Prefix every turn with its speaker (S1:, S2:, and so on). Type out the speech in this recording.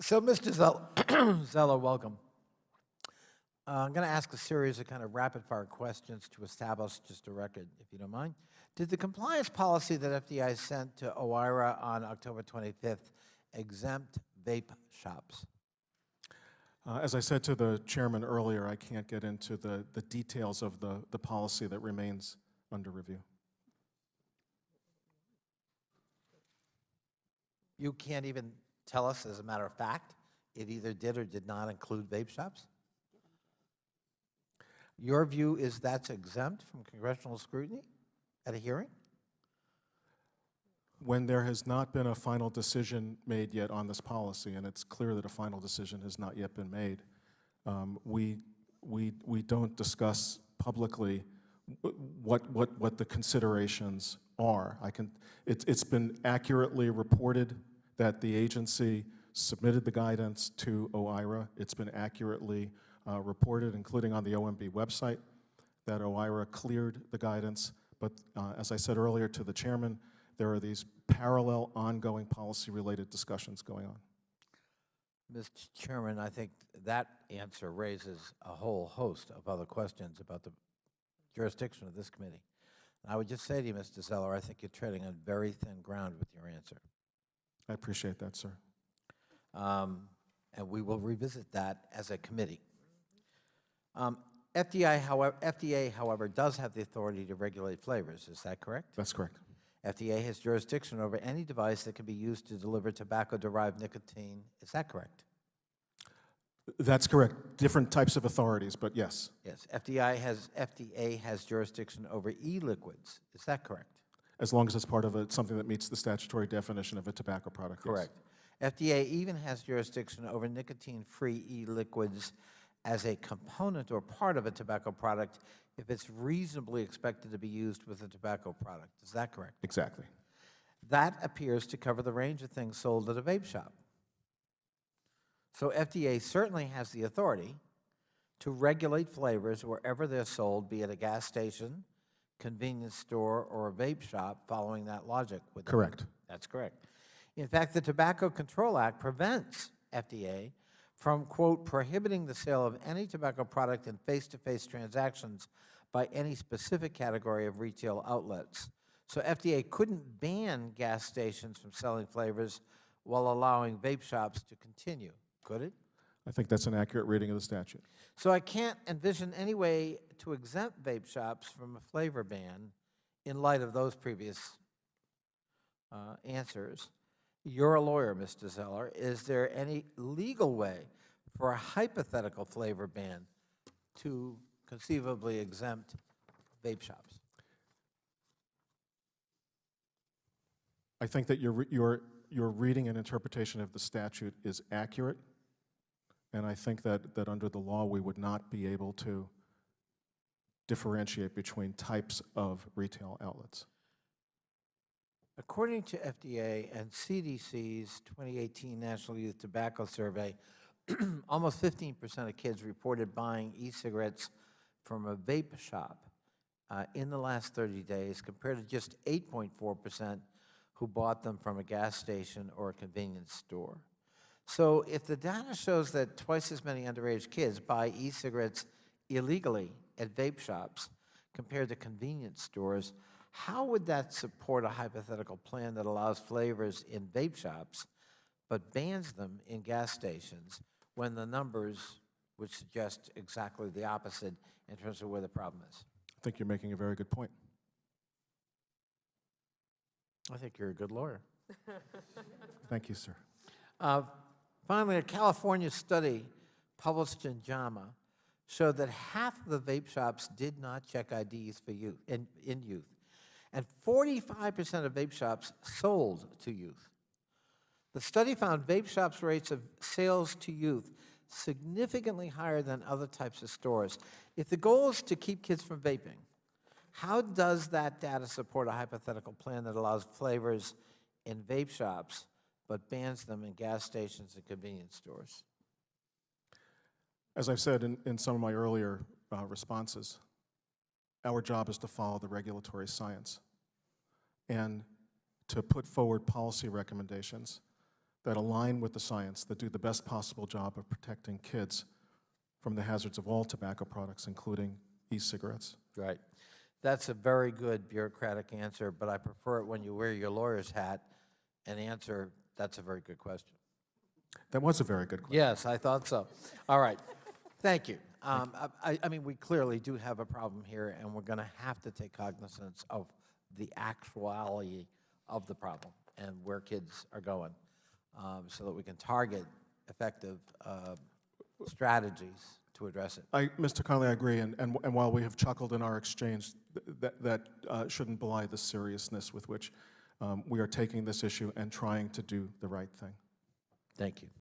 S1: So, Mr. Zeller, welcome. I'm going to ask a series of kind of rapid-fire questions to establish just a record, if you don't mind. Did the compliance policy that FDA sent to OIRA on October 25th exempt vape shops?
S2: As I said to the chairman earlier, I can't get into the details of the policy that remains under review.
S1: You can't even tell us, as a matter of fact, it either did or did not include vape shops? Your view is that's exempt from congressional scrutiny at a hearing?
S2: When there has not been a final decision made yet on this policy, and it's clear that a final decision has not yet been made, we don't discuss publicly what the considerations are. It's been accurately reported that the agency submitted the guidance to OIRA. It's been accurately reported, including on the OMB website, that OIRA cleared the guidance. But as I said earlier to the chairman, there are these parallel ongoing policy-related discussions going on.
S1: Mr. Chairman, I think that answer raises a whole host of other questions about the jurisdiction of this committee. And I would just say to you, Mr. Zeller, I think you're treading on very thin ground with your answer.
S2: I appreciate that, sir.
S1: And we will revisit that as a committee. FDA, however, does have the authority to regulate flavors. Is that correct?
S2: That's correct.
S1: FDA has jurisdiction over any device that can be used to deliver tobacco-derived nicotine. Is that correct?
S2: That's correct. Different types of authorities, but yes.
S1: Yes. FDA has jurisdiction over e-liquids. Is that correct?
S2: As long as it's part of something that meets the statutory definition of a tobacco product.
S1: Correct. Yes. FDA even has jurisdiction over nicotine-free e-liquids as a component or part of a tobacco product if it's reasonably expected to be used with a tobacco product. Is that correct?
S2: Exactly.
S1: That appears to cover the range of things sold at a vape shop. So FDA certainly has the authority to regulate flavors wherever they're sold, be it a gas station, convenience store, or a vape shop, following that logic.
S2: Correct.
S1: That's correct. In fact, the Tobacco Control Act prevents FDA from, quote, prohibiting the sale of any tobacco product in face-to-face transactions by any specific category of retail outlets. So FDA couldn't ban gas stations from selling flavors while allowing vape shops to continue, could it?
S2: I think that's an accurate reading of the statute.
S1: So I can't envision any way to exempt vape shops from a flavor ban in light of those previous answers. You're a lawyer, Mr. Zeller. Is there any legal way for a hypothetical flavor ban to conceivably exempt vape shops?
S2: I think that your reading and interpretation of the statute is accurate, and I think that under the law we would not be able to differentiate between types of retail outlets.
S1: According to FDA and CDC's 2018 National Youth Tobacco Survey, almost 15% of kids reported buying e-cigarettes from a vape shop in the last 30 days, compared to just 8.4% who bought them from a gas station or a convenience store. So if the data shows that twice as many underage kids buy e-cigarettes illegally at vape shops compared to convenience stores, how would that support a hypothetical plan that allows flavors in vape shops but bans them in gas stations when the numbers would suggest exactly the opposite in terms of where the problem is?
S2: I think you're making a very good point.
S1: I think you're a good lawyer.
S2: Thank you, sir.
S1: Finally, a California study published in JAMA showed that half of the vape shops did not check IDs for youth, in youth. And 45% of vape shops sold to youth. The study found vape shops' rates of sales to youth significantly higher than other types of stores. If the goal is to keep kids from vaping, how does that data support a hypothetical plan that allows flavors in vape shops but bans them in gas stations and convenience stores?
S2: As I've said in some of my earlier responses, our job is to follow the regulatory science and to put forward policy recommendations that align with the science, that do the best possible job of protecting kids from the hazards of all tobacco products, including e-cigarettes.
S1: Right. That's a very good bureaucratic answer, but I prefer it when you wear your lawyer's hat and answer, that's a very good question.
S2: That was a very good question.
S1: Yes, I thought so. All right. Thank you. I mean, we clearly do have a problem here, and we're going to have to take cognizance of the actuality of the problem and where kids are going, so that we can target effective strategies to address it.
S2: Mr. Connolly, I agree, and while we have chuckled in our exchange, that shouldn't belie the seriousness with which we are taking this issue and trying to do the right thing.
S1: Thank you.